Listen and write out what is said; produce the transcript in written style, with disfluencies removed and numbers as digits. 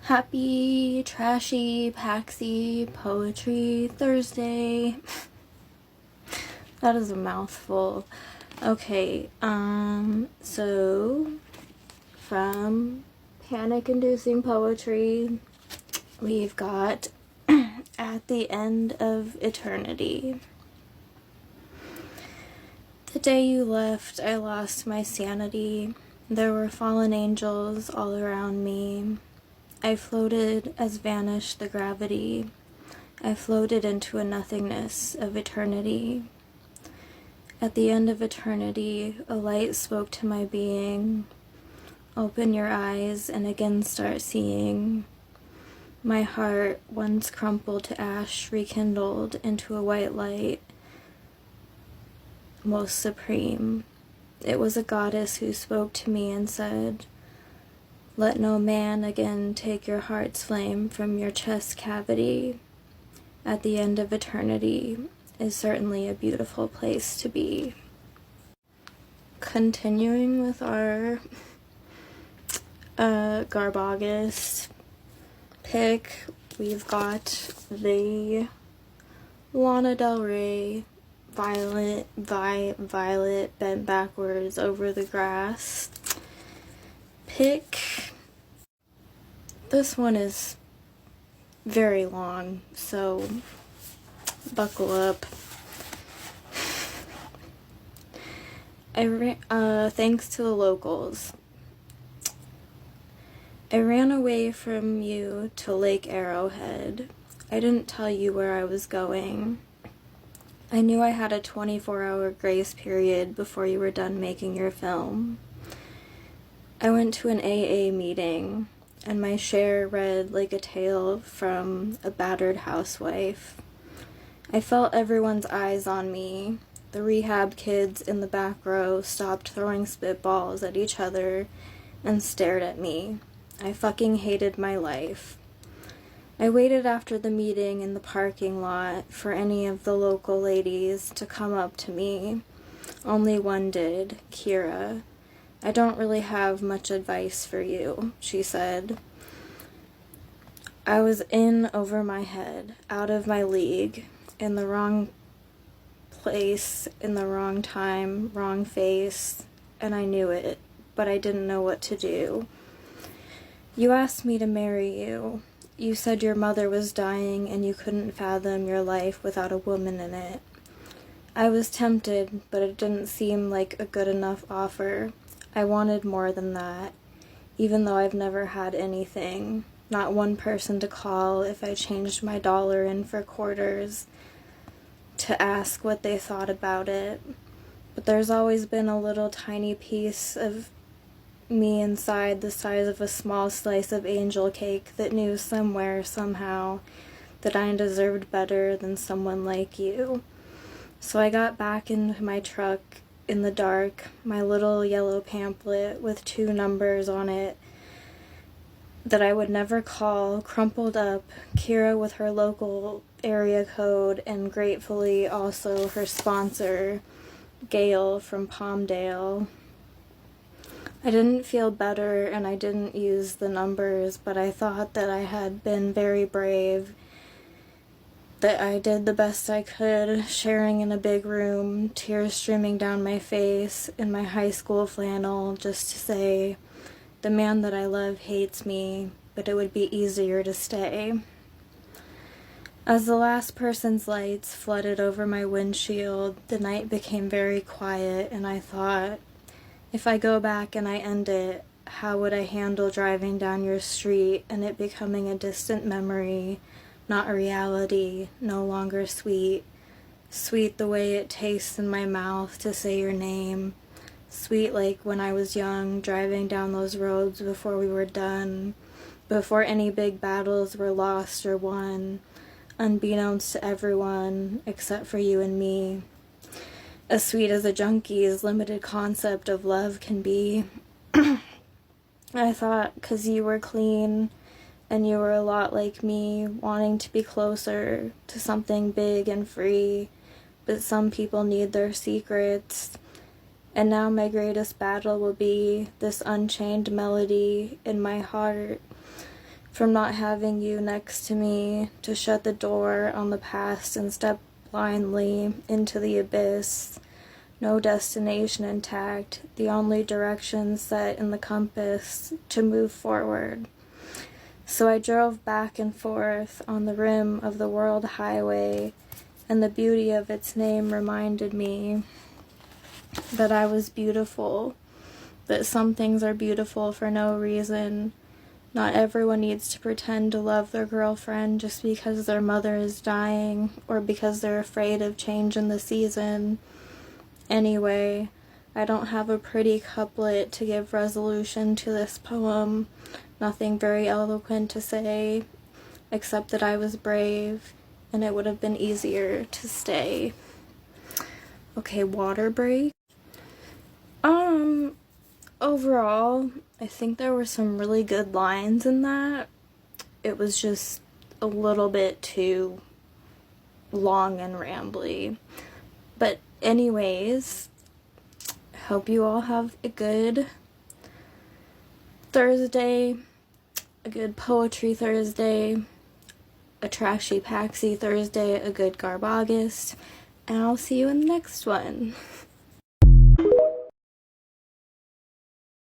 Happy, trashy, paxy, poetry Thursday. That is a mouthful. Okay, so from Panic-Inducing Poetry, we've got At the End of Eternity. The day you left, I lost my sanity. There were fallen angels all around me. I floated as vanished the gravity. I floated into a nothingness of eternity. At the end of eternity, a light spoke to my being. Open your eyes and again start seeing. My heart, once crumpled to ash, rekindled into a white light, most supreme. It was a goddess who spoke to me and said, "Let no man again take your heart's flame from your chest cavity. At the end of eternity is certainly a beautiful place to be." Continuing with our Garbaugust pick, we've got the Lana Del Rey Violet bent backwards over the grass pick. This one is very long, so buckle up. Thanks to the locals. I ran away from you to Lake Arrowhead. I didn't tell you where I was going. I knew I had a 24-hour grace period before you were done making your film. I went to an AA meeting, and my share read like a tale from a battered housewife. I felt everyone's eyes on me. The rehab kids in the back row stopped throwing spitballs at each other and stared at me. I fucking hated my life. I waited after the meeting in the parking lot for any of the local ladies to come up to me. Only one did, Kira. "I don't really have much advice for you," she said. I was in over my head, out of my league, in the wrong place, in the wrong time, wrong face, and I knew it, but I didn't know what to do. You asked me to marry you. You said your mother was dying and you couldn't fathom your life without a woman in it. I was tempted, but it didn't seem like a good enough offer. I wanted more than that, even though I've never had anything. Not one person to call if I changed my dollar in for quarters to ask what they thought about it. But there's always been a little tiny piece of me inside the size of a small slice of angel cake that knew somewhere, somehow, that I deserved better than someone like you. So I got back into my truck in the dark, my little yellow pamphlet with 2 numbers on it that I would never call, crumpled up, Kira with her local area code, and gratefully also her sponsor, Gail from Palmdale. I didn't feel better and I didn't use the numbers, but I thought that I had been very brave, that I did the best I could, sharing in a big room, tears streaming down my face, in my high school flannel, just to say, the man that I love hates me, but it would be easier to stay. As the last person's lights flooded over my windshield, the night became very quiet, and I thought, if I go back and I end it, how would I handle driving down your street and it becoming a distant memory, not a reality, no longer sweet. Sweet the way it tastes in my mouth to say your name. Sweet like when I was young, driving down those roads before we were done, before any big battles were lost or won, unbeknownst to everyone except for you and me. As sweet as a junkie's limited concept of love can be. I thought, 'cause you were clean, and you were a lot like me, wanting to be closer to something big and free, but some people need their secrets, and now my greatest battle will be this unchained melody in my heart, from not having you next to me to shut the door on the past and step blindly into the abyss. No destination intact, the only direction set in the compass to move forward. So I drove back and forth on the rim of the world highway, and the beauty of its name reminded me that I was beautiful, that some things are beautiful for no reason. Not everyone needs to pretend to love their girlfriend just because their mother is dying or because they're afraid of change in the season. Anyway, I don't have a pretty couplet to give resolution to this poem. Nothing very eloquent to say, except that I was brave and it would have been easier to stay. Okay, water break. Overall, I think there were some really good lines in that. It was just a little bit too long and rambly. But anyways, hope you all have a good Thursday, a good Poetry Thursday, a trashy Paxi Thursday, a good Garbagist, and I'll see you in the next one.